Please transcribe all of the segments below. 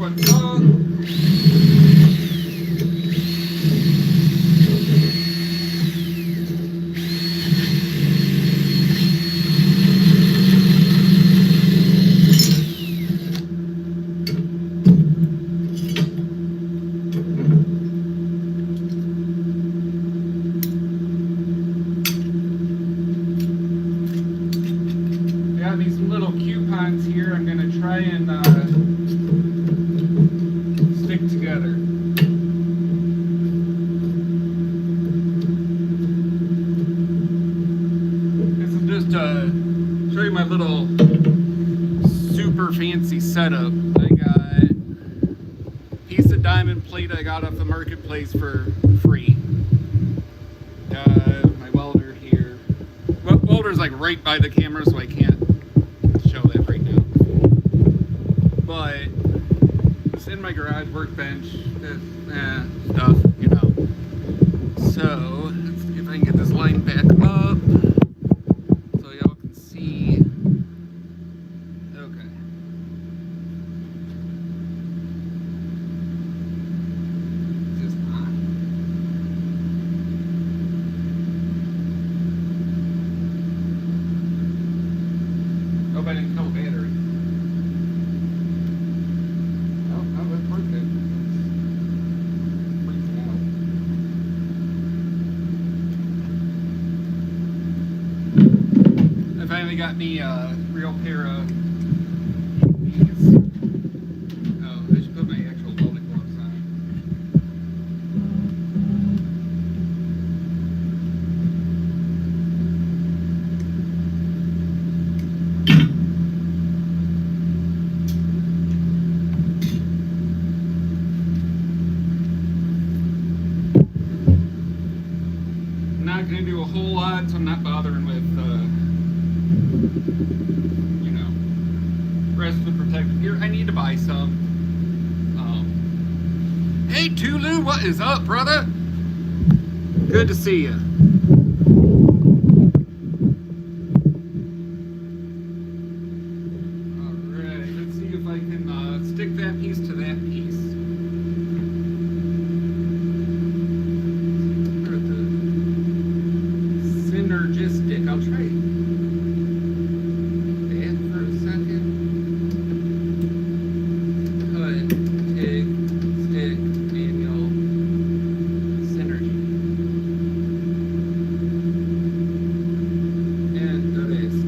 what's up. Got these little coupons here. I'm gonna try and stick together. This is just show you my little super fancy setup. I got a piece of diamond plate I got off the marketplace for free. My welder here. Well, welder's like right by the camera, so I can't show that right now. But it's in my garage workbench, stuff, you know. So let's see if I can get this line back up so y'all can see. Okay. Is this on? Hope I didn't kill the battery. Oh, that's working. Freaking out. I finally got me a real pair of these. Oh, I should put my actual welding gloves on. Not going to do a whole lot, so I'm not bothering with, you know, rest of the protective gear. I need to buy some. Hey, Tulu, what is up, brother? Good to see you. Alright, let's see if I can stick that piece to that piece. Synergistic. I'll try that for a second. Cut, TIG, stick, manual, synergy. And the rest.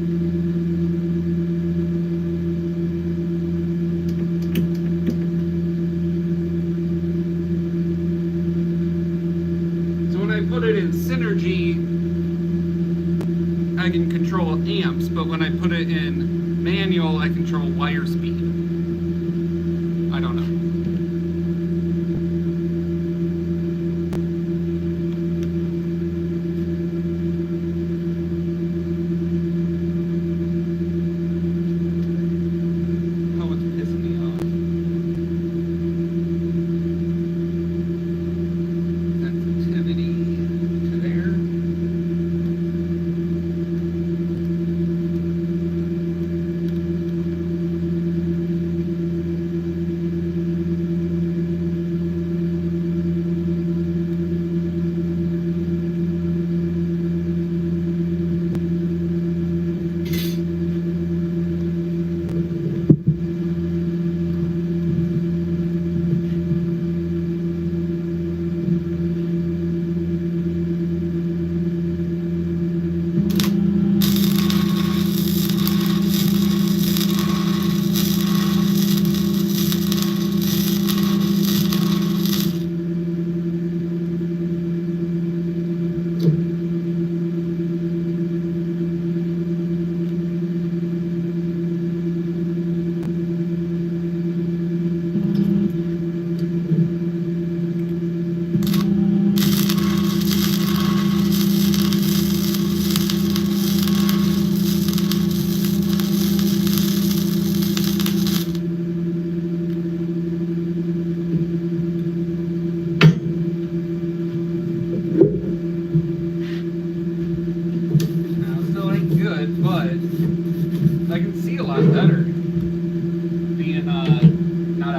So when I put it in synergy, I can control amps, but when I put it in manual, I control wire speed. I don't know. Oh, it's pissing me off. Sensitivity to there.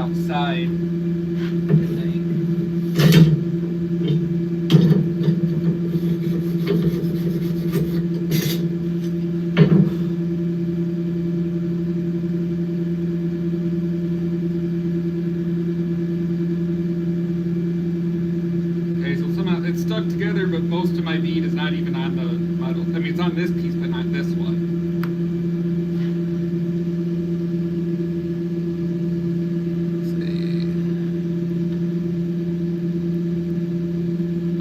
outside. of my bead is not even on the metal. I mean, it's on this piece, but not this one.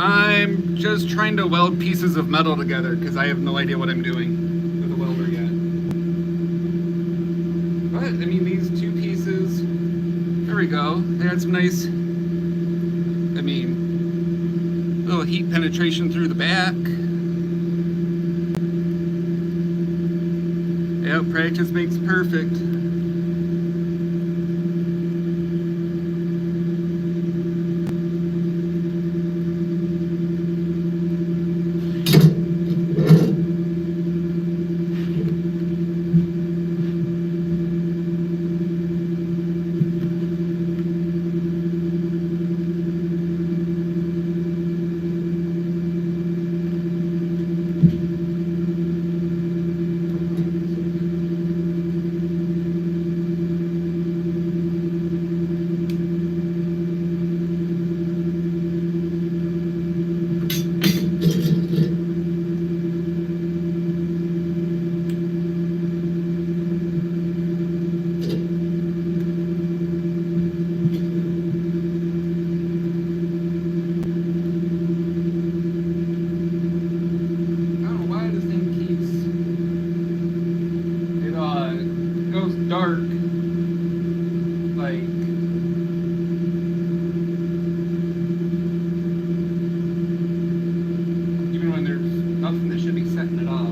I'm just trying to weld pieces of metal together because I have no idea what I'm doing with a welder yet. But, I mean, these two pieces, there we go. They had some nice, I mean, little heat penetration through the back. Yep, practice makes perfect. Dark, like, even when there's nothing that should be setting it off.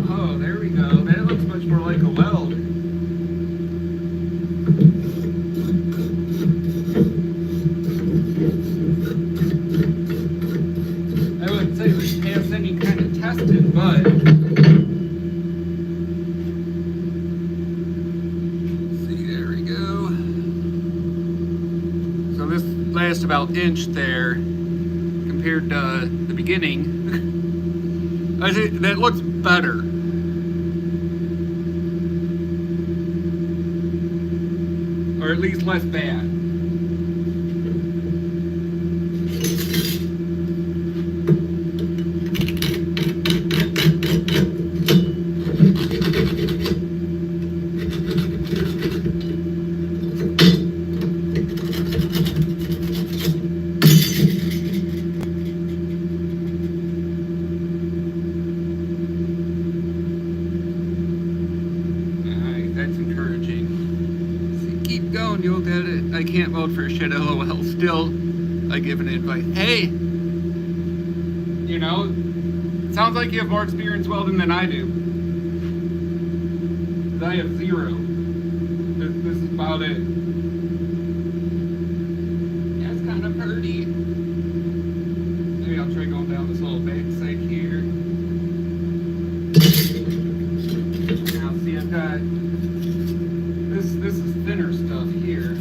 Oh, there we go. That looks much more like a weld. I wouldn't say it would pass any kind of testing, but see, there we go. So this last about inch there compared to the beginning. I think that looks better. Or at least less bad. can't weld for shit, LOL. Still, I give an advice. Hey, you know, sounds like you have more experience welding than I do. I have 0. This is about it. Yeah, it's kind of pretty. Maybe I'll try going down this little backside here. Now, see, I've got this is thinner stuff here.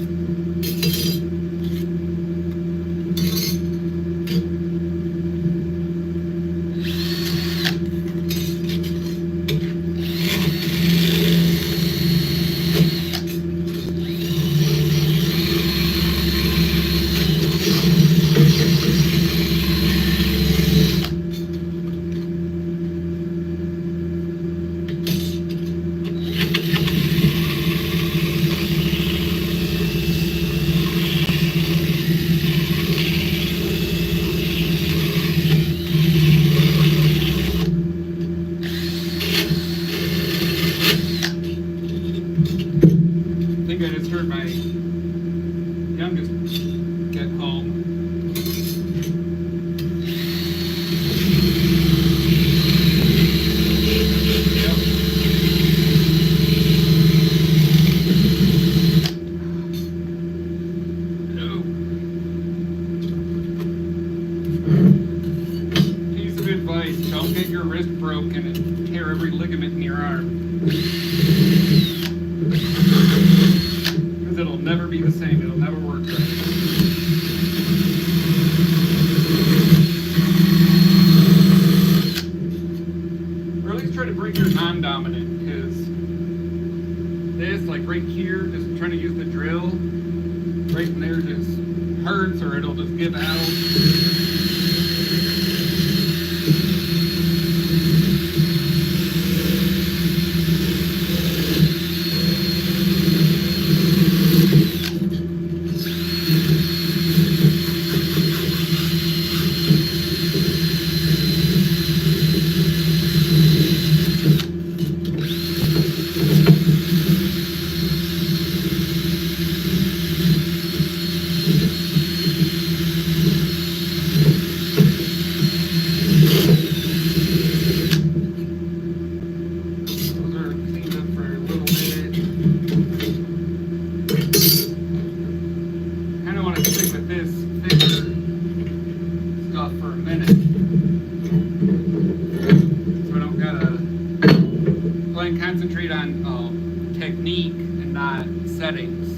My youngest get home. Yep. No. Piece of advice, don't get your wrist broken and tear every ligament in your arm. It'll never be the same. It'll never work right. Or at least try to break your non-dominant, because this, like right here, just trying to use the drill, right in there just hurts, or it'll just give out. Concentrate on technique and not settings.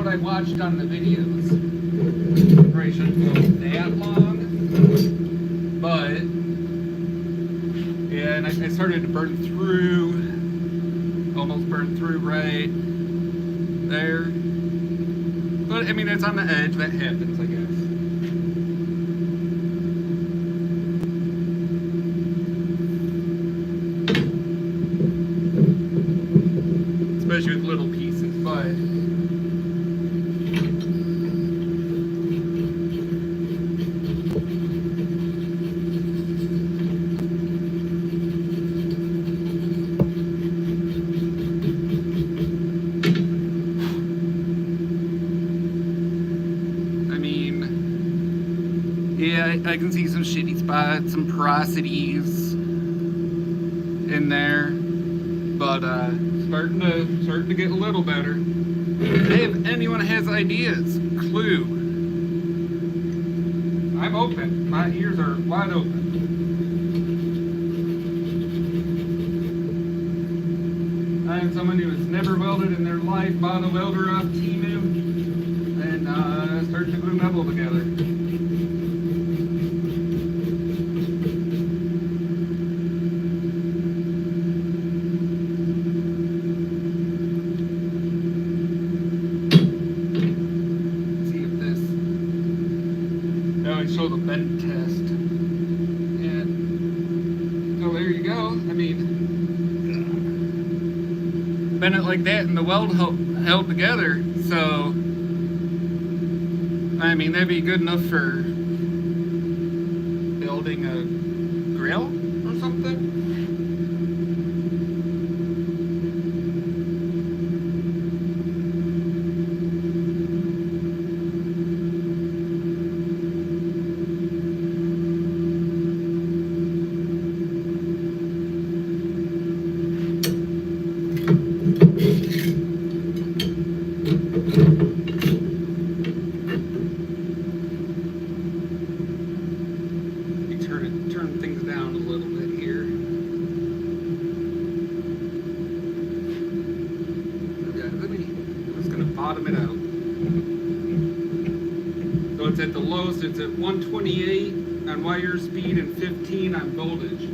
I watched on the videos. Probably shouldn't go that long, but yeah, and I started to burn through, almost burned through right there. But I mean, it's on the edge, that happens, I guess. Especially with little pieces, but yeah, I can see some shitty spots, some porosities in there, but starting to get a little better. Hey, if anyone has ideas, clue. I'm open. My ears are wide open. I am someone who has never welded in their life, bought a welder off Temu, and started to glue metal together. Show the bend test, and so there you go. I mean, bend it like that and the weld held together, so I mean that'd be good enough for building a grill or something. Turn things down a little bit here. Okay, I'm just gonna bottom it out. So it's at the lowest, it's at 128 on wire speed and 15 on voltage.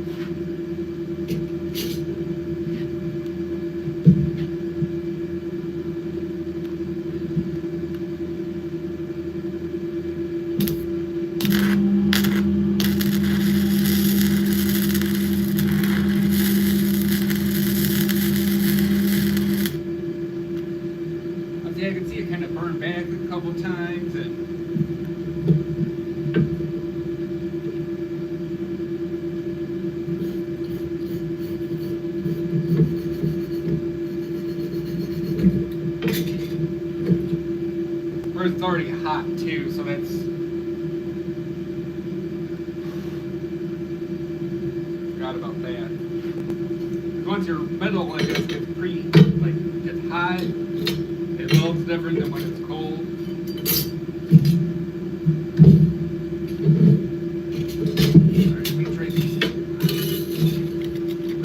I can see it kind of burn back a couple times, and or it's already hot too, so that's forgot about that. Once your metal, I guess, gets gets hot, it welds different than when it's cold. Alright, let me try these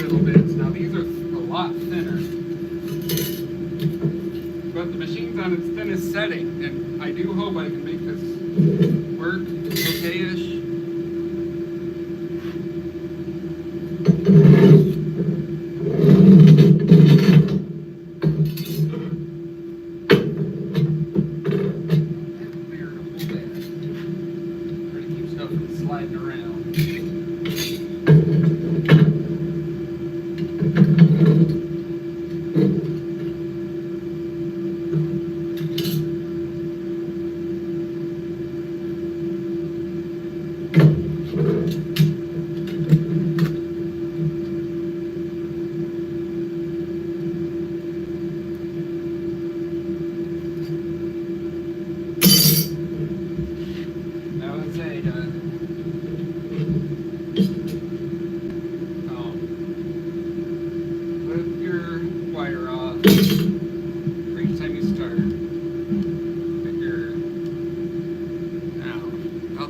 little bits. Now these are a lot thinner, but the machine's on its thinnest setting, and I do hope I can make this work okay-ish. Sliding around.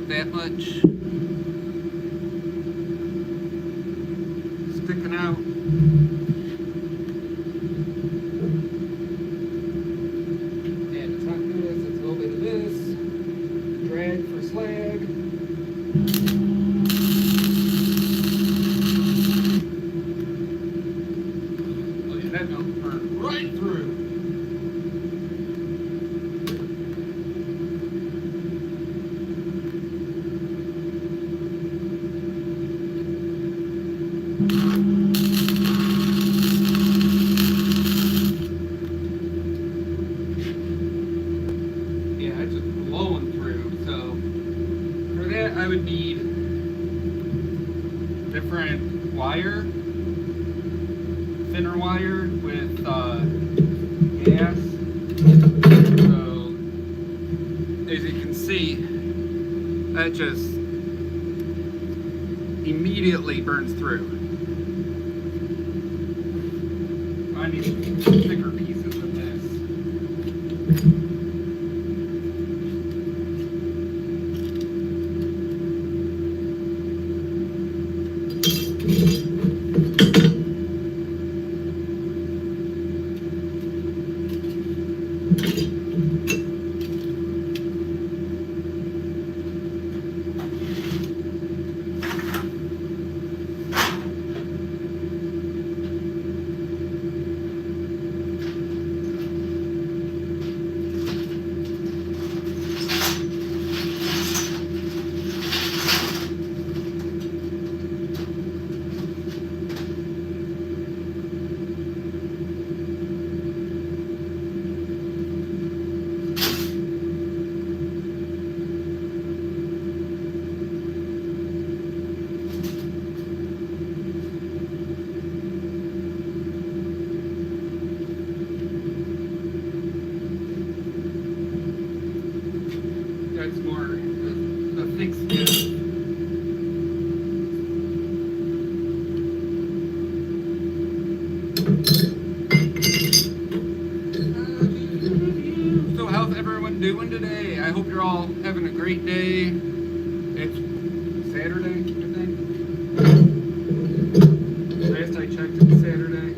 That much sticking out. And it's not good. Oh yeah, that milk burned right through. Yeah, it's just blowing through. So for that, I would need different wire, thinner wire with gas. So as you can see, that just immediately burns through. I need thicker pieces of this. That's more the thick skin. So how's everyone doing today? I hope you're all having a great day. It's Saturday, I think. Last I checked, it's Saturday.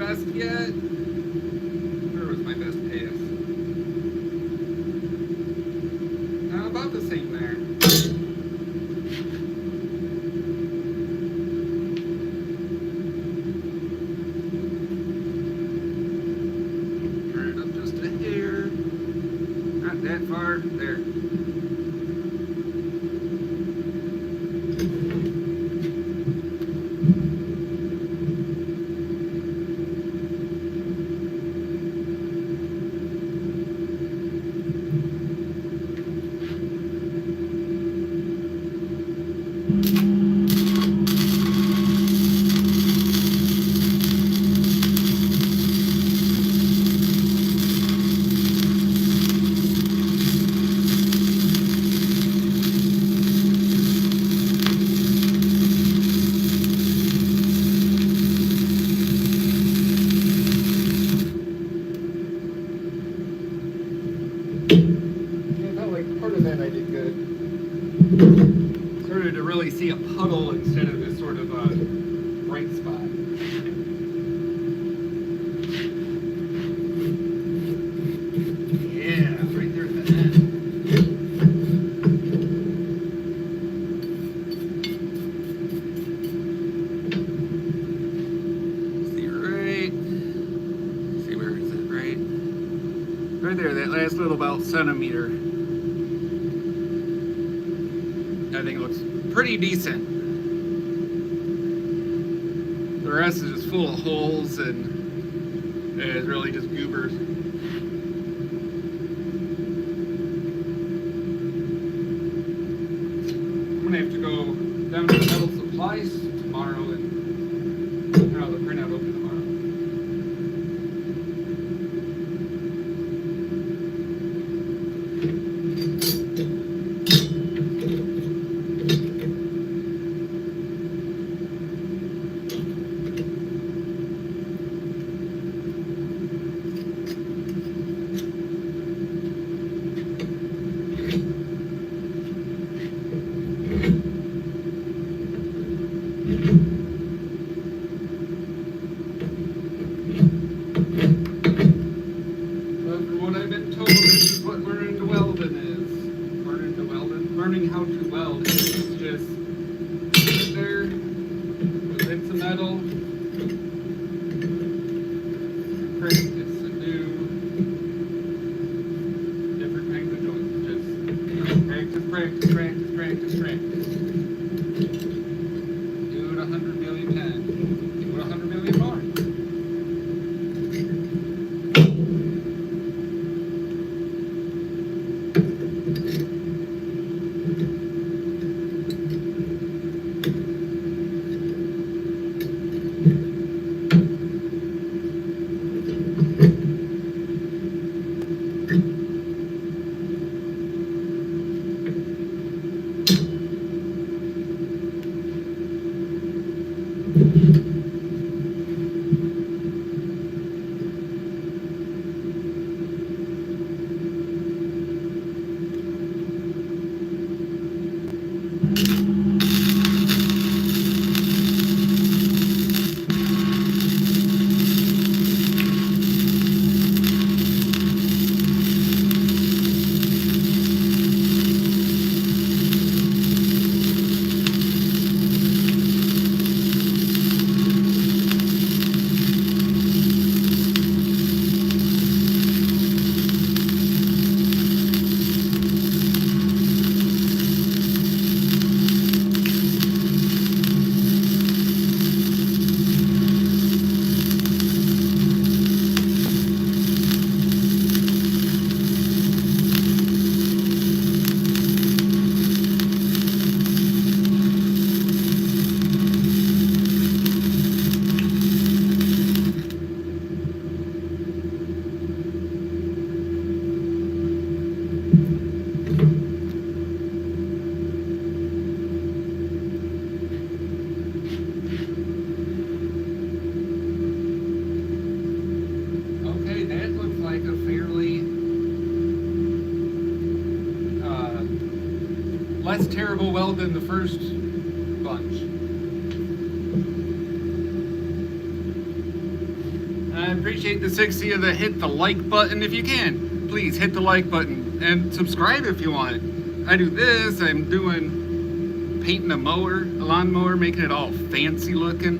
best yet. Where was my best pass? About the same there. Turn it up just a hair. Not that far. There. Started to really see a puddle instead of this sort of bright spot. Yeah, right there at the end. See where is it, right? Right there, that last little about centimeter. I think it looks pretty decent. The rest is just full of holes and it's really just goobers. I'm gonna have to go down to the metal supplies tomorrow and have the printout open tomorrow. Learning how to weld is just sit there, present some metal, practice and do different kinds of joints. Just practice, practice, practice, practice, practice. Do it 100 million times. Do it 100 million more. Less terrible weld than the first bunch. Appreciate the 60 of the hit the like button if you can. Please hit the like button and subscribe if you want. I do this. I'm doing painting a lawnmower, making it all fancy looking.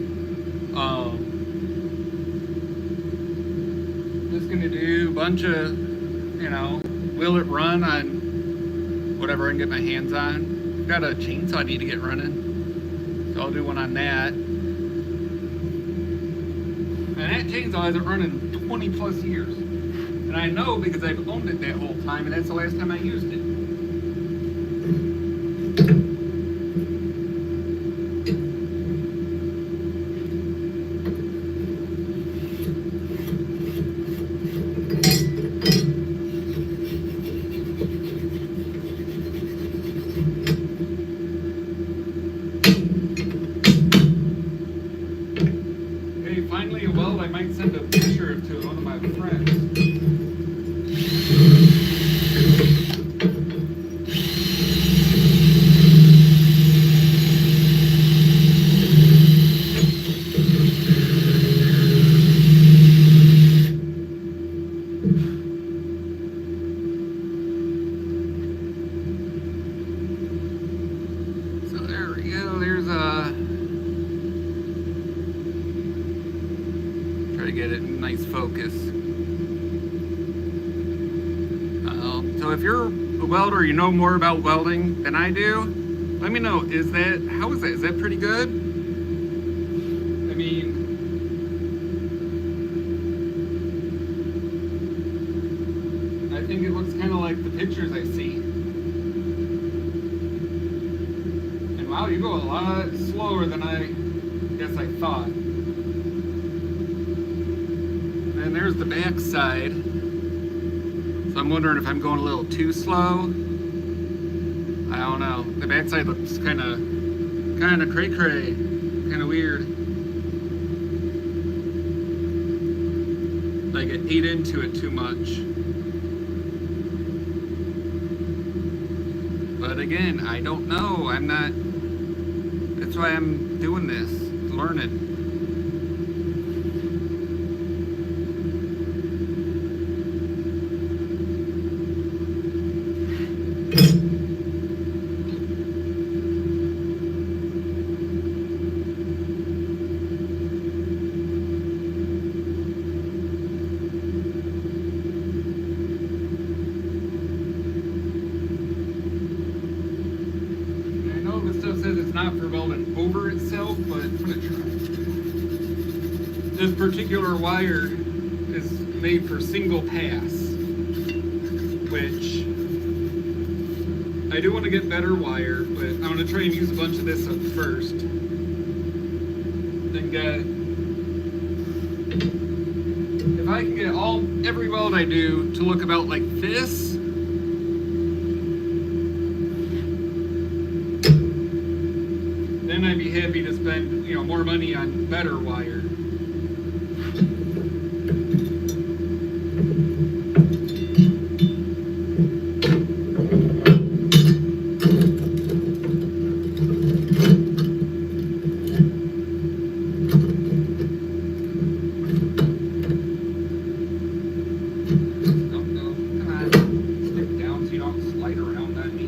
Just gonna do a bunch of, will it run on whatever I can get my hands on. Got a chainsaw I need to get running, so I'll do one on that. And that chainsaw hasn't run in 20 plus years. And I know because I've owned it that whole time, and that's the last time I used it. Finally a weld, I might send a picture to one of my friends. So there we go, there's get it in nice focus. So if you're a welder, you know more about welding than I do, let me know. How is that? Is that pretty good? I mean, I think it looks kind of like the pictures I see. And wow, you go a lot slower than I guess I thought. And there's the back side. So I'm wondering if I'm going a little too slow. I don't know. The back side looks kind of cray-cray, kind of weird. Like it ate into it too much. But again, I don't know. That's why I'm doing this, learning. Says it's not for welding over itself, but I'm gonna try. This particular wire is made for single pass, which I do want to get better wire, but I'm gonna try and use a bunch of this up first. Then if I can get every weld I do to look about like this, then I'd be happy to spend, more money on better wire. Don't go. Come on. Stick down so you don't slide around on me.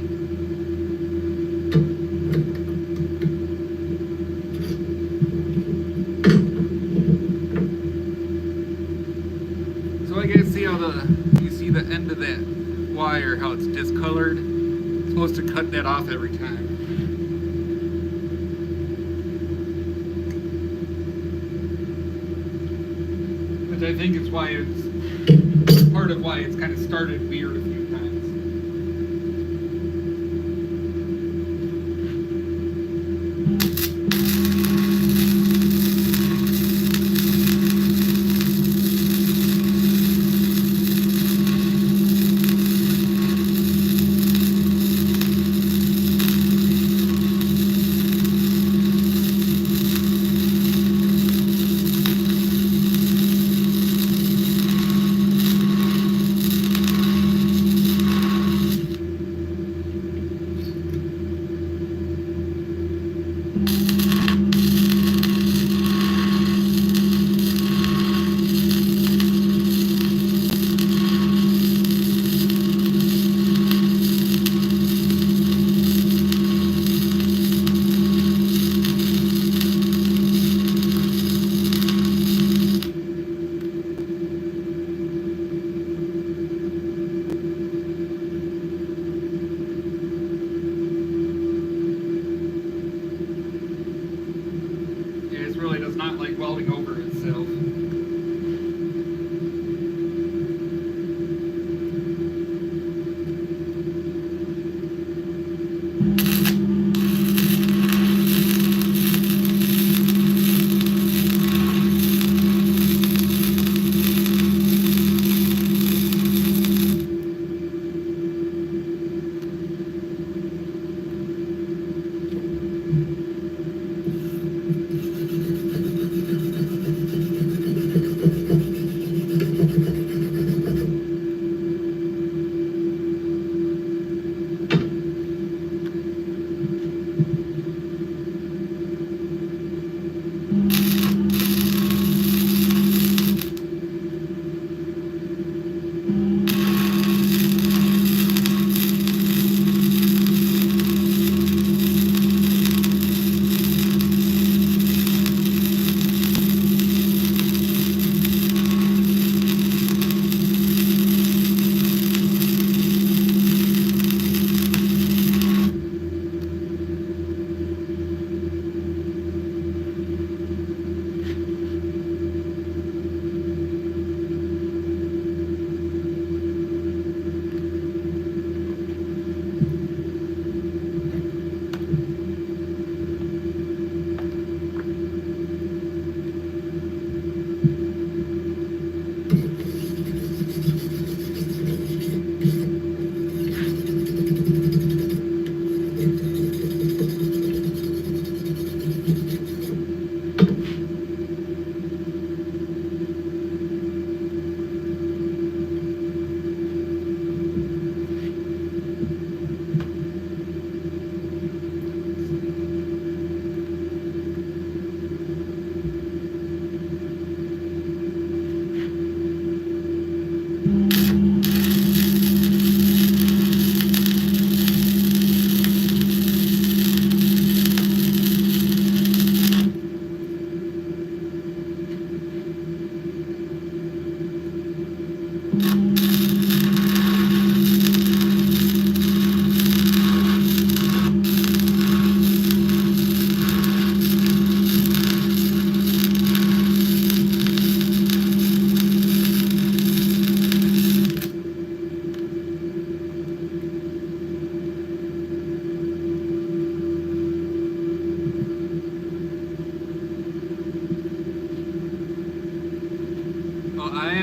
So I guess you see the end of that wire, how it's discolored. It's supposed to cut that off every time. Which I think is why it's part of why it's kind of started weird a few times.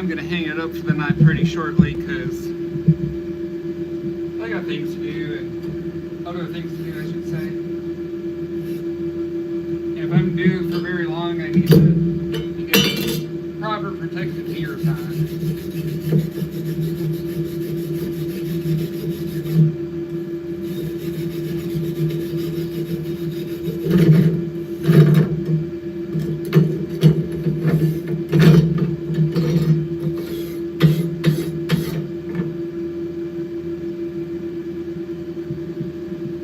I'm gonna hang it up for the night pretty shortly because I got things to do and other things to do, I should say. If I'm due for very long, I need to get proper protective gear on.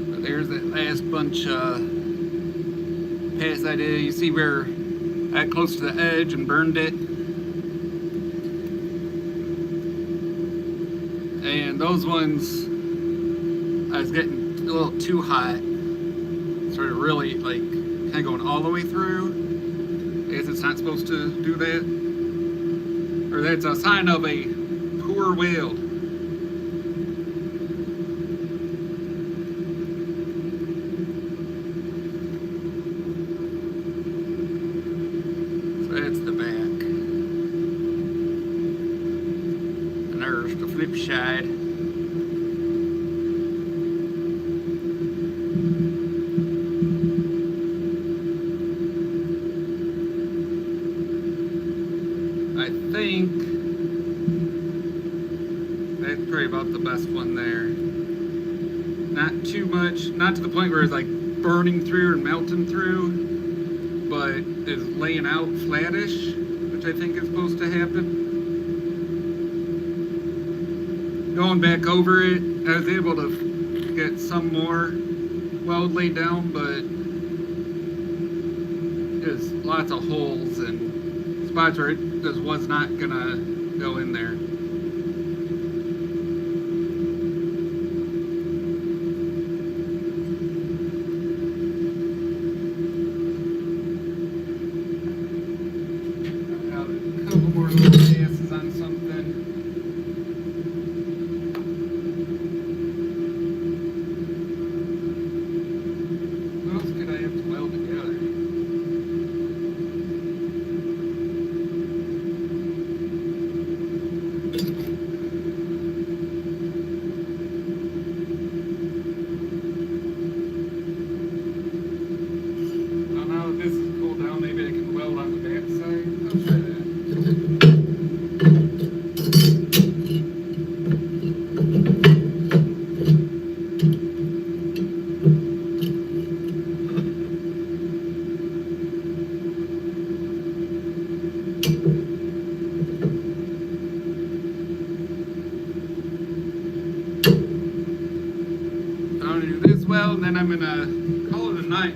But there's that last bunch pass I did. You see where I got close to the edge and burned it. And those ones, I was getting a little too hot. Started really like kind of going all the way through. I guess it's not supposed to do that. Or that's a sign of a poor weld. So that's the back. And there's the flip side. I think that's probably about the best one there. Not too much, not to the point where it's like burning through and melting through, but is laying out flattish, which I think is supposed to happen. Going back over it, I was able to get some more weld laid down, but there's lots of holes and spots where it just was not gonna go in there. Got a couple more little passes on something. What else could I have to weld together? This is cooled down, maybe I can weld on the back side. I'll try that. So I'm gonna do this weld, and then I'm gonna call it a night.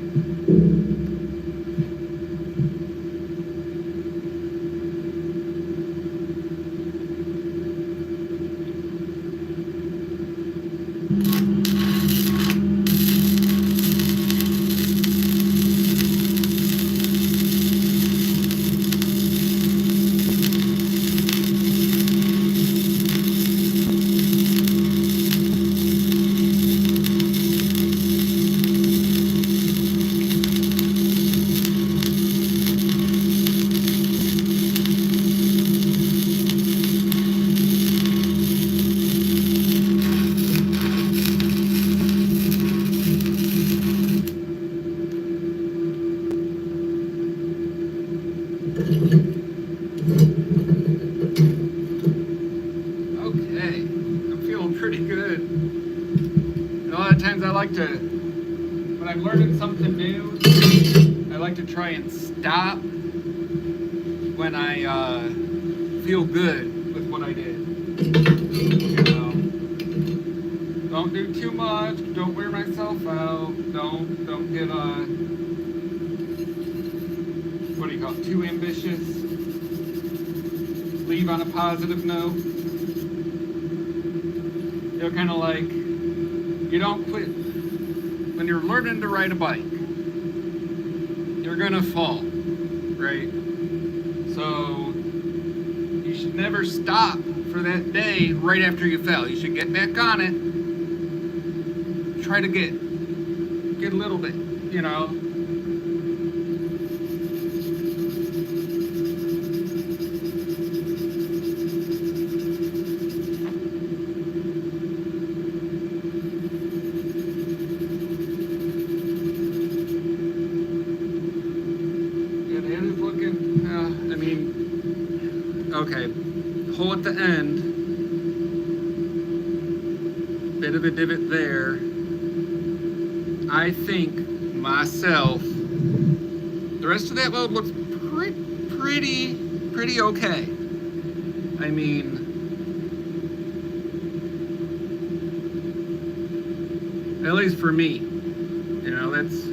Okay, I'm feeling pretty good. And a lot of times I like to, when I'm learning something new, I like to try and stop when I feel good with what I did. You know, don't do too much, don't wear myself out, don't get what do you call it, too ambitious. Leave on a positive note. You know, kind of like, you don't quit. When you're learning to ride a bike, you're gonna fall, right? So you should never stop for that day right after you fell. You should get back on it. Try to get a little bit, you know. Okay, hole at the end, bit of a divot there. I think myself, the rest of that weld looks pretty okay. I mean, at least for me, you know, that's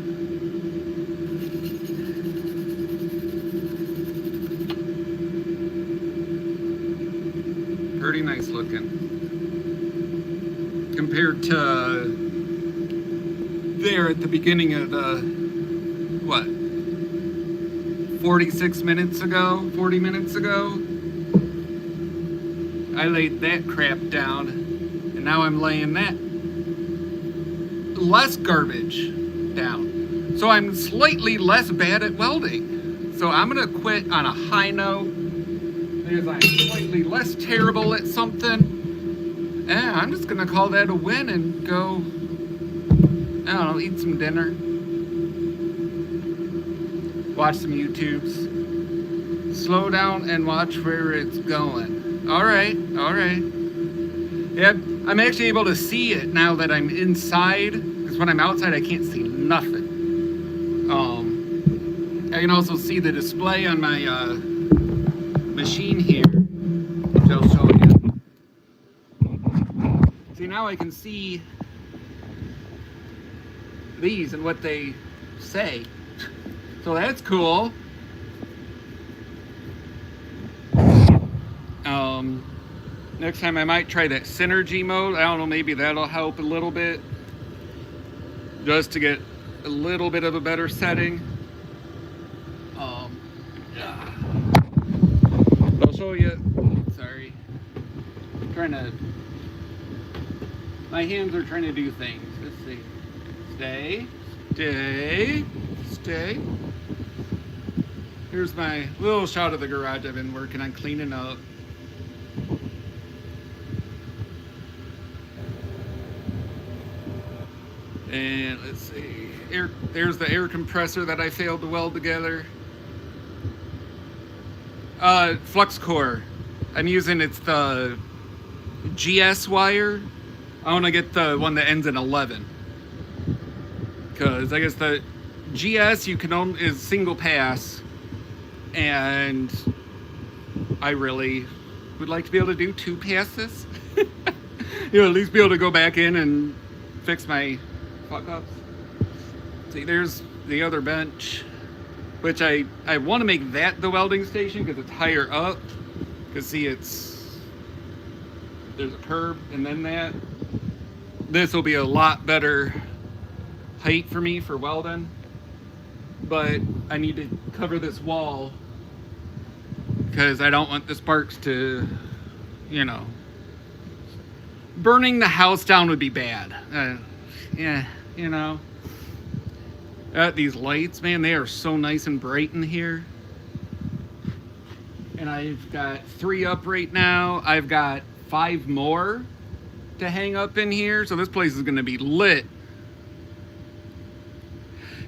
pretty nice looking compared to there at the beginning of the, what, 40 minutes ago, I laid that crap down, and now I'm laying that less garbage down. So I'm slightly less bad at welding. So I'm gonna quit on a high note because I'm slightly less terrible at something. And I'm just gonna call that a win and go, I don't know, eat some dinner, watch some YouTubes, slow down and watch where it's going. All right. Yep, I'm actually able to see it now that I'm inside, because when I'm outside I can't see nothing. I can also see the display on my machine here, which I'll show you. See, now I can see these and what they say. So that's cool. Next time I might try that synergy mode. I don't know, maybe that'll help a little bit, just to get a little bit of a better setting. Yeah. I'll show you. Sorry, my hands are trying to do things. Let's see. Stay. Here's my little shot of the garage I've been working on cleaning up. And let's see, there's the air compressor that I failed to weld together. Flux core. I'm using, it's the GS wire. I want to get the one that ends in 11. Because I guess the GS is single pass. And I really would like to be able to do 2 passes. You know, at least be able to go back in and fix my fuck ups. See, there's the other bench, which I want to make that the welding station because it's higher up. Because see, there's a curb and then that. This will be a lot better height for me for welding. But I need to cover this wall because I don't want the sparks to, you know, burning the house down would be bad. Yeah, you know. These lights, man, they are so nice and bright in here. And I've got 3 up right now. I've got 5 more to hang up in here. So this place is going to be lit.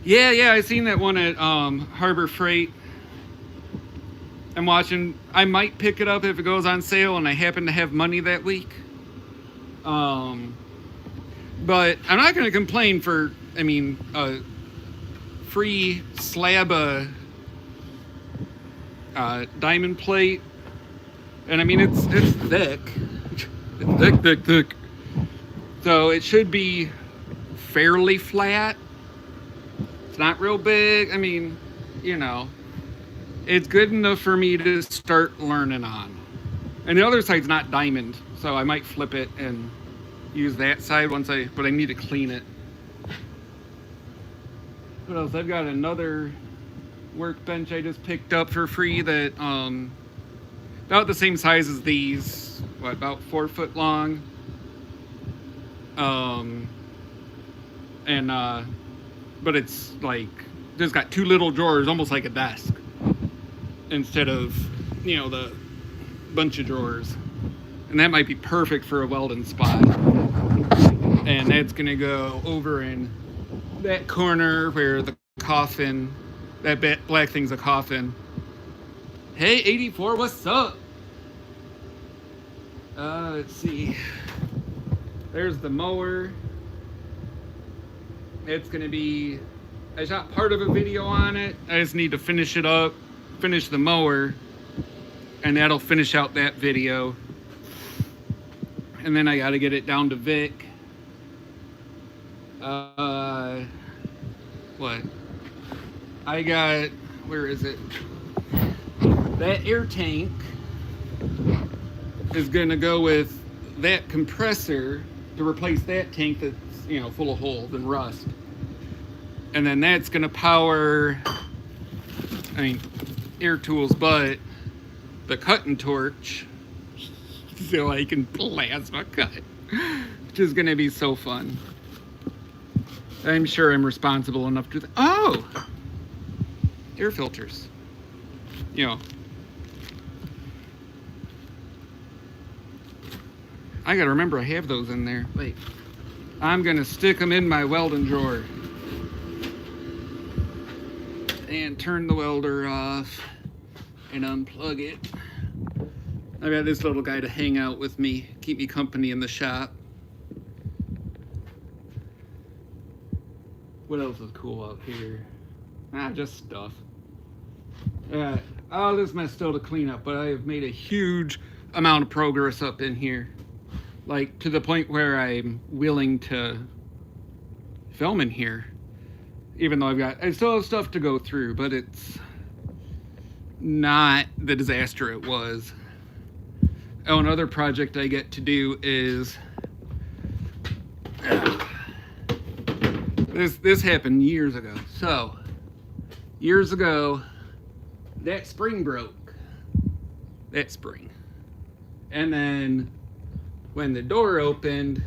Yeah, I seen that one at Harbor Freight. I'm watching. I might pick it up if it goes on sale and I happen to have money that week. But I'm not going to complain for, I mean, a free slab of diamond plate. And I mean, it's thick. It's thick. So it should be fairly flat. It's not real big. I mean, you know, it's good enough for me to start learning on. And the other side's not diamond, so I might flip it and use that side but I need to clean it. What else? I've got another workbench I just picked up for free that about the same size as these. About 4 foot long. But it's like just got 2 little drawers, almost like a desk, instead of, you know, the bunch of drawers. And that might be perfect for a welding spot. And that's gonna go over in that corner where the coffin, that black thing's a coffin. Hey, 84, what's up? Let's see. There's the mower. It's gonna be, I shot part of a video on it. I just need to finish it up, finish the mower, and that'll finish out that video. And then I gotta get it down to Vic. What? I got, where is it? That air tank is gonna go with that compressor to replace that tank that's, you know, full of holes and rust. And then that's gonna power, I mean, air tools, but the cutting torch so I can plasma cut, which is gonna be so fun. I'm sure I'm responsible enough to do that. Oh! Air filters. You know. I gotta remember I have those in there. Wait. I'm gonna stick them in my welding drawer. And turn the welder off. And unplug it. I've got this little guy to hang out with me. Keep me company in the shop. What else is cool out here? Just stuff. All this mess still to clean up, but I have made a huge amount of progress up in here. Like, to the point where I'm willing to film in here. Even though I still have stuff to go through, but it's not the disaster it was. Oh, another project I get to do is... This happened years ago. So, years ago, that spring broke. That spring. And then, when the door opened,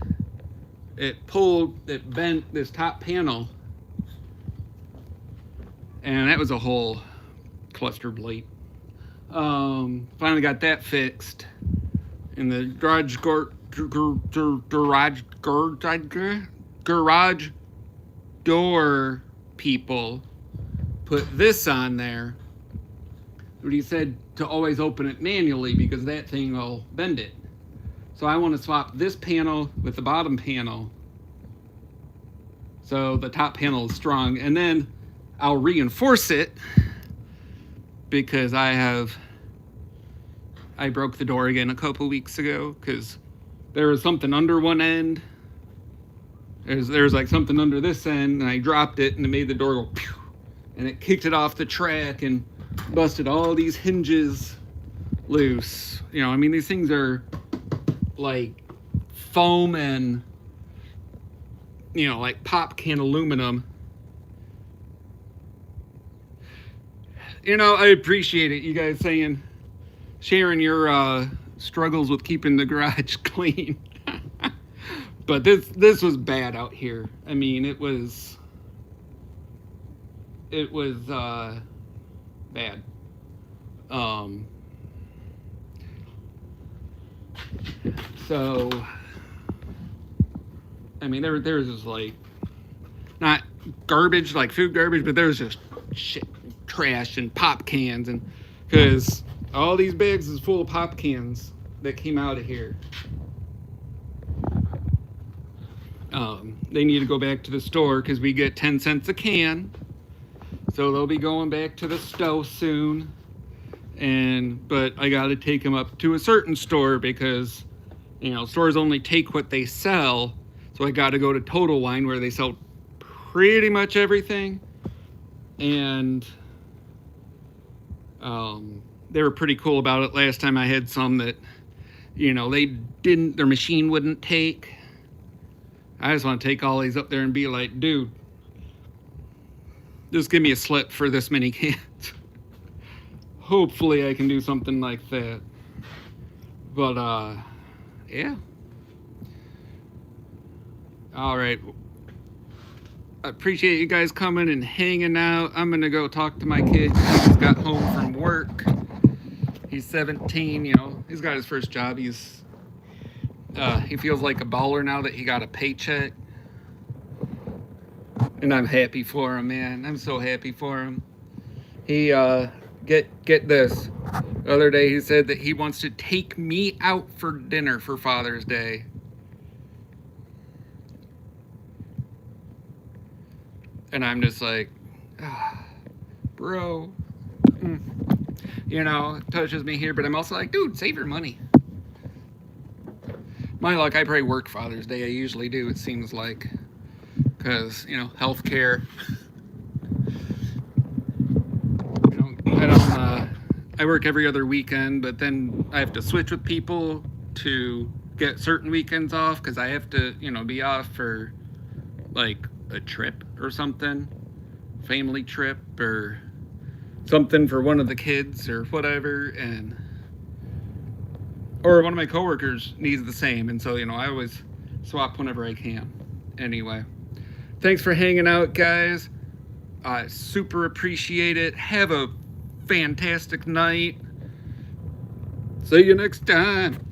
it bent this top panel. And that was a whole cluster bleep. Finally got that fixed. And the garage door people put this on there, but he said to always open it manually because that thing will bend it. So I want to swap this panel with the bottom panel so the top panel is strong, and then I'll reinforce it because I broke the door again a couple weeks ago because there was something under one end. There's like something under this end, and I dropped it, and it made the door go pew, and it kicked it off the track and busted all these hinges loose. You know, I mean, these things are like foam and, you know, like pop can aluminum. You know, I appreciate it, you guys sharing your struggles with keeping the garage clean. But this was bad out here. I mean, it was bad. So, I mean, there was just like, not garbage, like food garbage, but there was just shit, trash and pop cans, and because all these bags is full of pop cans that came out of here. They need to go back to the store because we get 10 cents a can. So they'll be going back to the stove soon. But I got to take them up to a certain store because, you know, stores only take what they sell. So I got to go to Total Wine where they sell pretty much everything. And they were pretty cool about it. Last time I had some that, you know, their machine wouldn't take. I just want to take all these up there and be like, dude, just give me a slip for this many cans. Hopefully I can do something like that. But, yeah. All right. I appreciate you guys coming and hanging out. I'm going to go talk to my kid. He just got home from work. He's 17, you know. He's got his first job. He feels like a baller now that he got a paycheck. And I'm happy for him, man. I'm so happy for him. He, get this. The other day he said that he wants to take me out for dinner for Father's Day. And I'm just like, bro. You know, it touches me here, but I'm also like, dude, save your money. My luck, I probably work Father's Day. I usually do, it seems like. Because, you know, healthcare. I work every other weekend, but then I have to switch with people to get certain weekends off because I have to, you know, be off for like a trip or something, family trip or something for one of the kids or whatever, or one of my coworkers needs the same, and so, you know, I always swap whenever I can. Anyway, thanks for hanging out, guys. I super appreciate it. Have a fantastic night. See you next time.